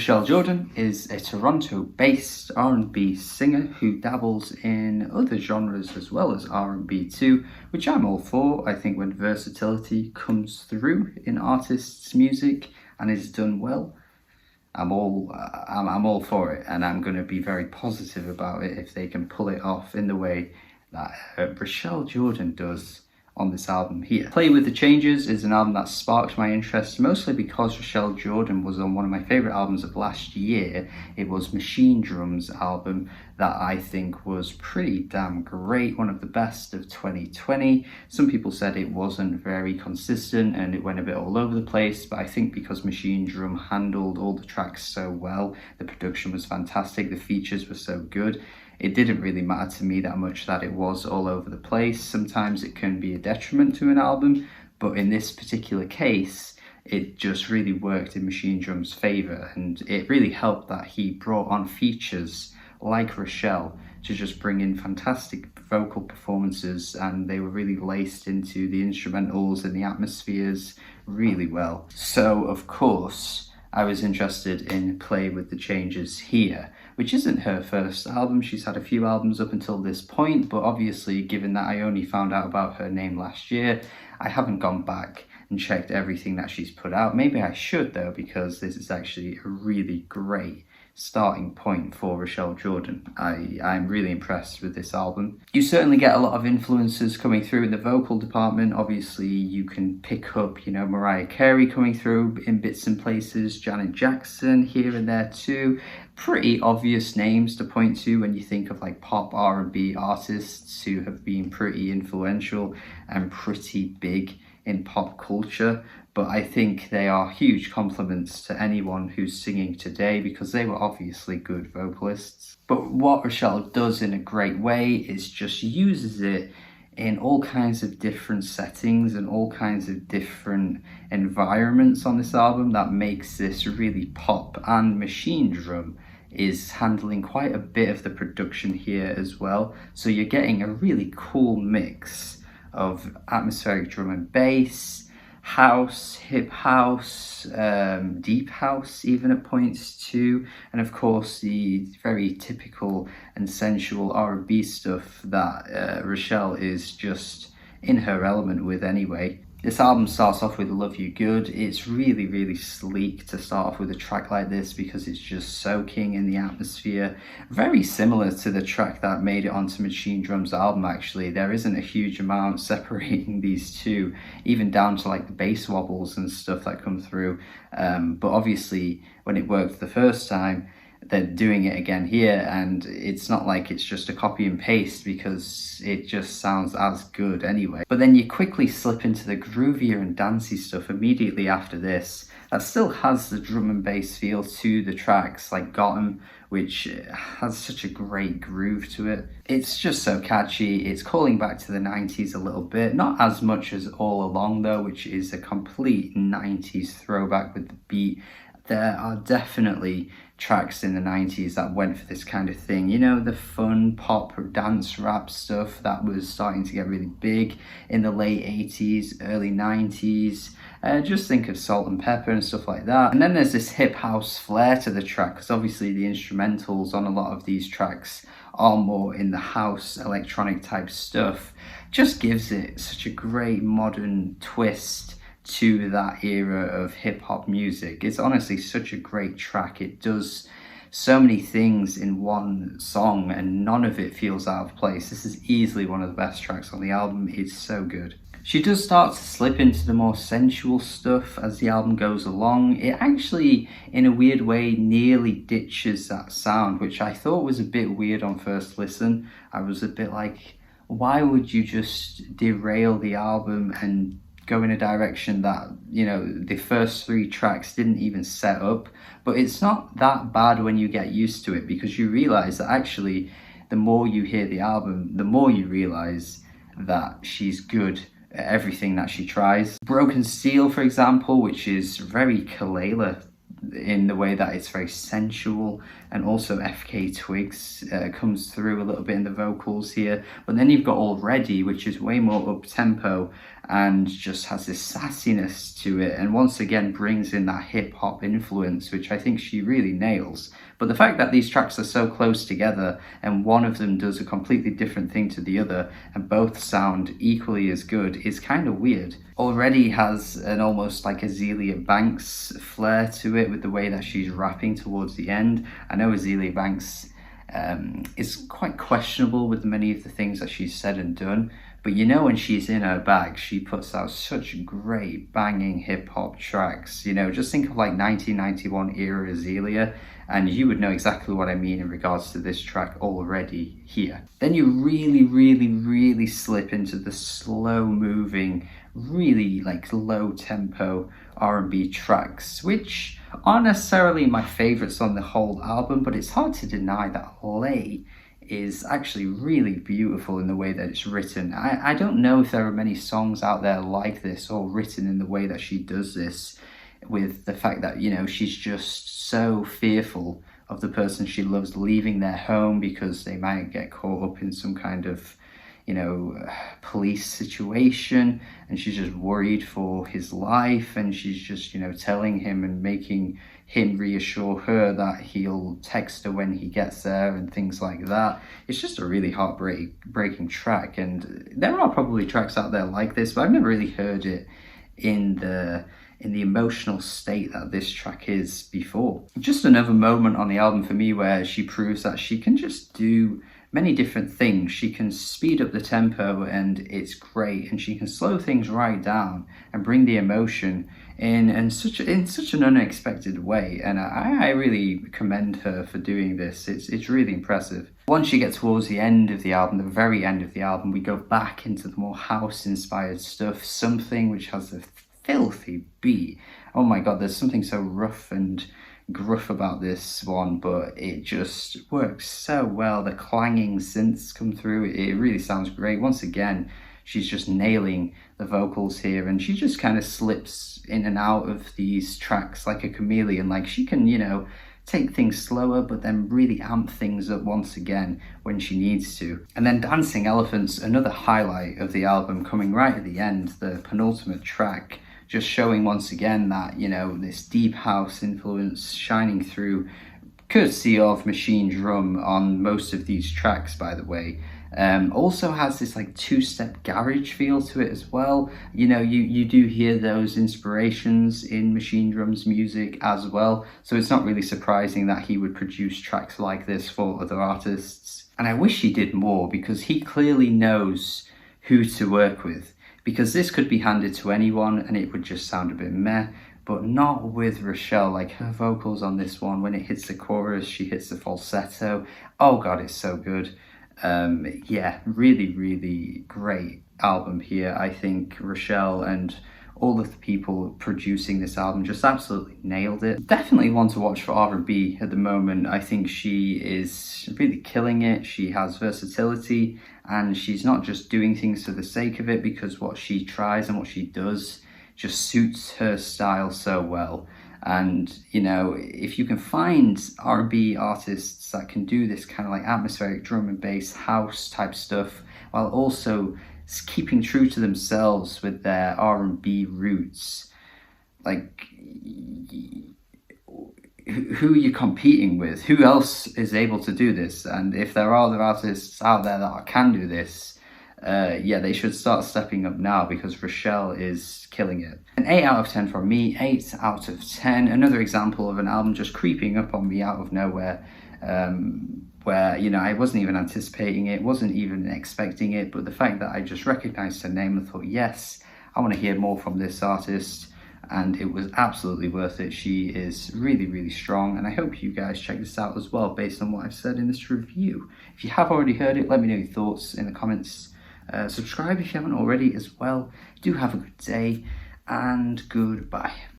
Rochelle Jordan is a Toronto-based R&B singer who dabbles in other genres as well as R&B too, which I'm all for. I think when versatility comes through in artists' music and is done well, I'm all for it, and I'm going to be very positive about it if they can pull it off in the way that Rochelle Jordan does on this album here. Play With The Changes is an album that sparked my interest mostly because Rochelle Jordan was on one of my favourite albums of last year. It was Machine Drum's album that I think was pretty damn great, one of the best of 2020. Some people said it wasn't very consistent and it went a bit all over the place, but I think because Machine Drum handled all the tracks so well, the production was fantastic, the features were so good, it didn't really matter to me that much that it was all over the place. Sometimes it can be a detriment to an album, but in this particular case, it just really worked in Machine Drum's favour, and it really helped that he brought on features like Rochelle to just bring in fantastic vocal performances, and they were really laced into the instrumentals and the atmospheres really well. So of course I was interested in Play With The Changes here, which isn't her first album. She's had a few albums up until this point, but obviously given that I only found out about her name last year, I haven't gone back and checked everything that she's put out. Maybe I should though, because this is actually a really great starting point for Rochelle Jordan. I'm really impressed with this album. You certainly get a lot of influences coming through in the vocal department. Obviously you can pick up, Mariah Carey coming through in bits and places, Janet Jackson here and there too. Pretty obvious names to point to when you think of like pop R&B artists who have been pretty influential and pretty big in pop culture, but I think they are huge compliments to anyone who's singing today because they were obviously good vocalists. But what Rochelle does in a great way is just uses it in all kinds of different settings and all kinds of different environments on this album that makes this really pop, and Machine Drum is handling quite a bit of the production here as well. So you're getting a really cool mix of atmospheric drum and bass, house, hip house, deep house even at points too, and of course the very typical and sensual R&B stuff that Rochelle is just in her element with anyway. This album starts off with Love You Good. It's really, really sleek to start off with a track like this because it's just soaking in the atmosphere. Very similar to the track that made it onto Machine Drum's album actually. There isn't a huge amount separating these two, even down to like the bass wobbles and stuff that come through. But obviously when it worked the first time, they're doing it again here, and it's not like it's just a copy and paste because it just sounds as good anyway. But then you quickly slip into the groovier and dancey stuff immediately after this that still has the drum and bass feel to the tracks, like Got 'Em, which has such a great groove to it. It's just so catchy. It's calling back to the 90s a little bit, not as much as All Along though, which is a complete 90s throwback with the beat. There are definitely tracks in the 90s that went for this kind of thing, the fun pop or dance rap stuff that was starting to get really big in the late 80s, early 90s. Just think of Salt and Pepper and stuff like that. And then there's this hip house flair to the track, because obviously the instrumentals on a lot of these tracks are more in the house electronic type stuff. Just gives it such a great modern twist to that era of hip-hop music. It's honestly such a great track. It does so many things in one song and none of it feels out of place. This is easily one of the best tracks on the album. It's so good. She does start to slip into the more sensual stuff as the album goes along. It actually, in a weird way, nearly ditches that sound, which I thought was a bit weird on first listen. I was a bit like, why would you just derail the album and go in a direction that, the first three tracks didn't even set up? But it's not that bad when you get used to it, because you realize that actually the more you hear the album, the more you realize that she's good at everything that she tries. Broken Steel, for example, which is very Kalela in the way that it's very sensual, and also FK Twigs comes through a little bit in the vocals here. But then you've got Already, which is way more up-tempo and just has this sassiness to it, and once again brings in that hip-hop influence, which I think she really nails. But the fact that these tracks are so close together and one of them does a completely different thing to the other and both sound equally as good is kind of weird. Already has an almost like Azealia Banks flair to it with the way that she's rapping towards the end. I know Azealia Banks is quite questionable with many of the things that she's said and done, but you know, when she's in her bag, she puts out such great banging hip hop tracks. You know, just think of like 1991 era Azealia, and you would know exactly what I mean in regards to this track Already here. Then you really slip into the slow moving, really like low tempo R&B tracks, which aren't necessarily my favorites on the whole album, but it's hard to deny that Lay is actually really beautiful in the way that it's written. I don't know if there are many songs out there like this or written in the way that she does this, with the fact that, you know, she's just so fearful of the person she loves leaving their home because they might get caught up in some kind of, you know, police situation, and she's just worried for his life, and she's just, you know, telling him and making him reassure her that he'll text her when he gets there and things like that. It's just a really heartbreaking track, and there are probably tracks out there like this, but I've never really heard it in the emotional state that this track is before. Just another moment on the album for me where she proves that she can just do many different things. She can speed up the tempo and it's great, and she can slow things right down and bring the emotion in such an unexpected way, and I really commend her for doing this. It's really impressive. Once you get towards the end of the album, the very end of the album, we go back into the more house inspired stuff, Something, which has a filthy beat. Oh my god, there's something so rough and gruff about this one, but it just works so well. The clanging synths come through, it really sounds great. Once again, she's just nailing the vocals here, and she just kind of slips in and out of these tracks like a chameleon. Like, she can, you know, take things slower but then really amp things up once again when she needs to. And then Dancing Elephants, another highlight of the album, coming right at the end, the penultimate track, just showing once again that, you know, this deep house influence shining through, courtesy of machine drum on most of these tracks, by the way. Also has this like two-step garage feel to it as well. You know, you do hear those inspirations in machine drums music as well, so it's not really surprising that he would produce tracks like this for other artists. And I wish he did more, because he clearly knows who to work with, because this could be handed to anyone and it would just sound a bit meh, but not with Rochelle. Like, her vocals on this one, when it hits the chorus, she hits the falsetto. Oh god, it's so good. Yeah, really great album here. I think Rochelle and all of the people producing this album just absolutely nailed it. Definitely one to watch for R&B at the moment. I think she is really killing it. She has versatility, and she's not just doing things for the sake of it, because what she tries and what she does just suits her style so well. And, you know, if you can find R&B artists that can do this kind of like atmospheric drum and bass house type stuff while also keeping true to themselves with their R&B roots, like, who are you competing with? Who else is able to do this? And if there are other artists out there that can do this, yeah, they should start stepping up now, because Rochelle is killing it. An 8 out of 10 from me, 8 out of 10. Another example of an album just creeping up on me out of nowhere, where, you know, I wasn't even anticipating it, wasn't even expecting it, but the fact that I just recognized her name and thought, yes, I want to hear more from this artist, and it was absolutely worth it. She is really strong, and I hope you guys check this out as well based on what I've said in this review. If you have already heard it, let me know your thoughts in the comments. Subscribe if you haven't already as well. Do have a good day, and goodbye.